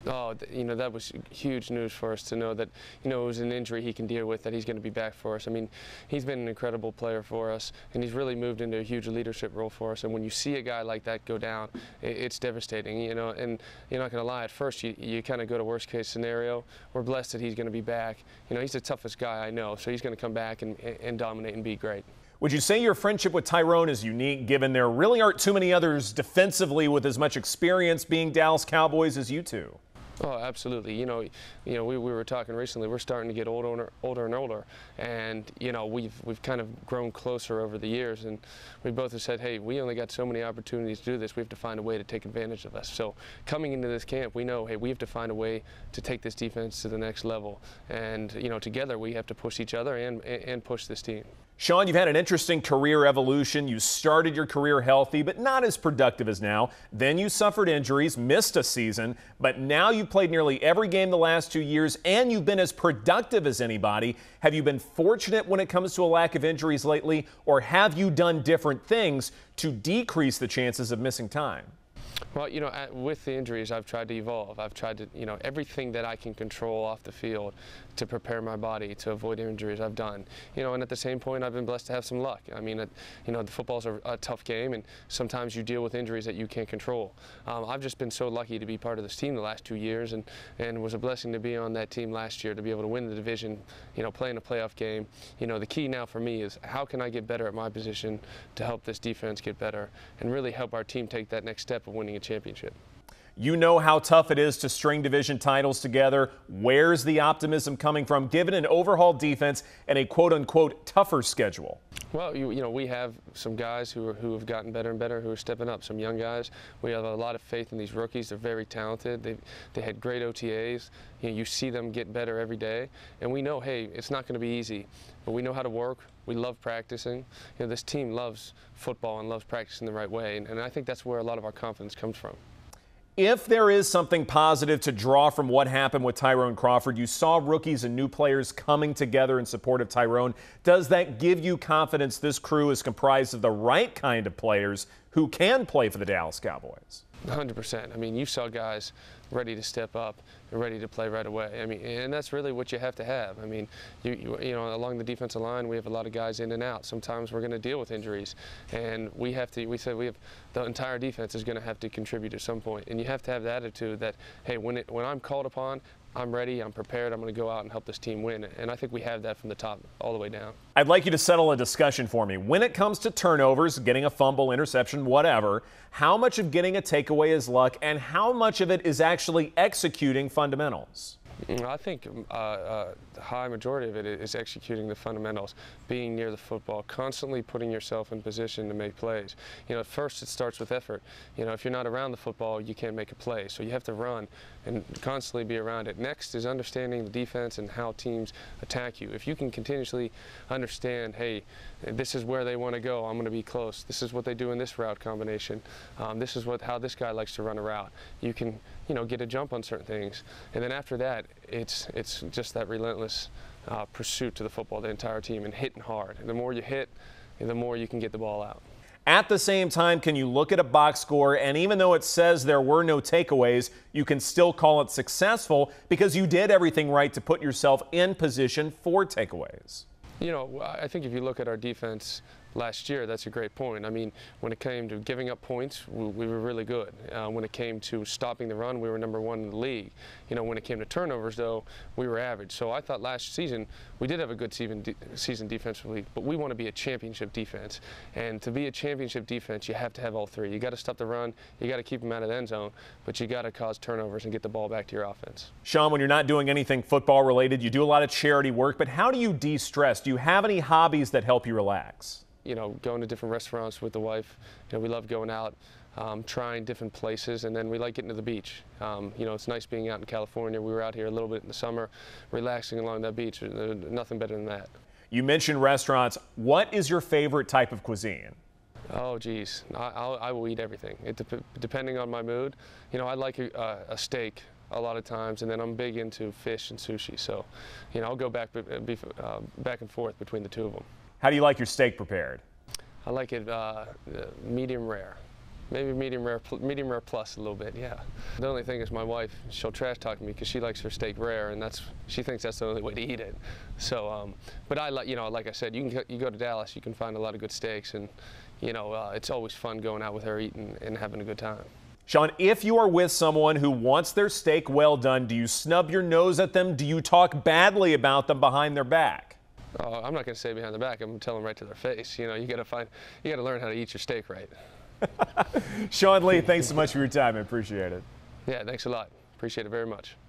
Oh, that was huge news for us to know that, it was an injury he can deal with, that he's going to be back for us. I mean, he's been an incredible player for us, and he's really moved into a huge leadership role for us. And when you see a guy like that go down, it's devastating, and you're not going to lie. At first, you kind of go to worst case scenario. We're blessed that he's going to be back. He's the toughest guy I know, so he's going to come back and dominate and be great. Would you say your friendship with Tyrone is unique, given there really aren't too many others defensively with as much experience being Dallas Cowboys as you two? Oh, absolutely. We were talking recently. We're starting to get older and older, and we've kind of grown closer over the years. And we both have said, hey, we only got so many opportunities to do this. We have to find a way to take advantage of us. So coming into this camp, we know, hey, we have to find a way to take this defense to the next level. And together we have to push each other and push this team. Sean, you've had an interesting career evolution. You started your career healthy, but not as productive as now. Then you suffered injuries, missed a season, but now you've played nearly every game the last 2 years, and you've been as productive as anybody. Have you been fortunate when it comes to a lack of injuries lately, or have you done different things to decrease the chances of missing time? Well, with the injuries, I've tried to evolve. I've tried to, everything that I can control off the field to prepare my body to avoid injuries, I've done. And at the same point, I've been blessed to have some luck. I mean, the football's a tough game, and sometimes you deal with injuries that you can't control. I've just been so lucky to be part of this team the last 2 years, and it was a blessing to be on that team last year, to be able to win the division, play in a playoff game. The key now for me is how can I get better at my position to help this defense get better and really help our team take that next step of winning a championship. You know how tough it is to string division titles together. Where's the optimism coming from, given an overhauled defense and a quote-unquote tougher schedule? Well, we have some guys who have gotten better and better, who are stepping up, some young guys. We have a lot of faith in these rookies. They're very talented. They had great OTAs. You see them get better every day. And we know, hey, it's not going to be easy, but we know how to work. We love practicing. This team loves football and loves practicing the right way, and I think that's where a lot of our confidence comes from. If there is something positive to draw from what happened with Tyrone Crawford, you saw rookies and new players coming together in support of Tyrone. Does that give you confidence this crew is comprised of the right kind of players who can play for the Dallas Cowboys? 100%. I mean, you saw guys ready to step up and ready to play right away. I mean, and that's really what you have to have. I mean, along the defensive line, we have a lot of guys in and out. Sometimes we're going to deal with injuries, and we said the entire defense is going to have to contribute at some point. And you have to have the attitude that, hey, when I'm called upon, I'm ready, I'm prepared, I'm going to go out and help this team win. And I think we have that from the top all the way down. I'd like you to settle a discussion for me. When it comes to turnovers, getting a fumble, interception, whatever, how much of getting a takeaway is luck, and how much of it is actually executing fundamentals? I think the high majority of it is executing the fundamentals, being near the football, constantly putting yourself in position to make plays. At first it starts with effort. If you're not around the football, you can't make a play. So you have to run and constantly be around it. Next is understanding the defense and how teams attack you. If you can continuously understand, hey, this is where they want to go, I'm going to be close. This is what they do in this route combination. This is how this guy likes to run a route. You can, get a jump on certain things. And then after that, it's just that relentless pursuit to the football, the entire team, and hitting hard. And the more you hit, the more you can get the ball out. At the same time, can you look at a box score, and even though it says there were no takeaways, you can still call it successful because you did everything right to put yourself in position for takeaways? I think if you look at our defense last year, that's a great point. I mean, when it came to giving up points, we were really good. When it came to stopping the run, we were #1 in the league. When it came to turnovers, though, we were average. So I thought last season we did have a good season defensively, but we want to be a championship defense. And to be a championship defense, you have to have all three. You got to stop the run, you got to keep them out of the end zone, but you got to cause turnovers and get the ball back to your offense. Sean, when you're not doing anything football related, you do a lot of charity work, but how do you de-stress? Do you have any hobbies that help you relax? Going to different restaurants with the wife. We love going out, trying different places, and then we like getting to the beach. It's nice being out in California. We were out here a little bit in the summer, relaxing along that beach. There's nothing better than that. You mentioned restaurants. What is your favorite type of cuisine? Oh, geez. I will eat everything. Depending on my mood. I like a steak a lot of times, and then I'm big into fish and sushi. So, I'll go back and forth between the two of them. How do you like your steak prepared? I like it medium rare. Maybe medium rare plus a little bit, yeah. The only thing is my wife, she'll trash talk me because she likes her steak rare, and she thinks that's the only way to eat it. So, but like I said, you go to Dallas, you can find a lot of good steaks, and it's always fun going out with her eating and having a good time. Sean, if you are with someone who wants their steak well done, do you snub your nose at them? Do you talk badly about them behind their back? I'm not going to say behind their back. I'm going to tell them right to their face. You got to learn how to eat your steak right. Sean Lee, thanks so much for your time. I appreciate it. Yeah, thanks a lot. Appreciate it very much.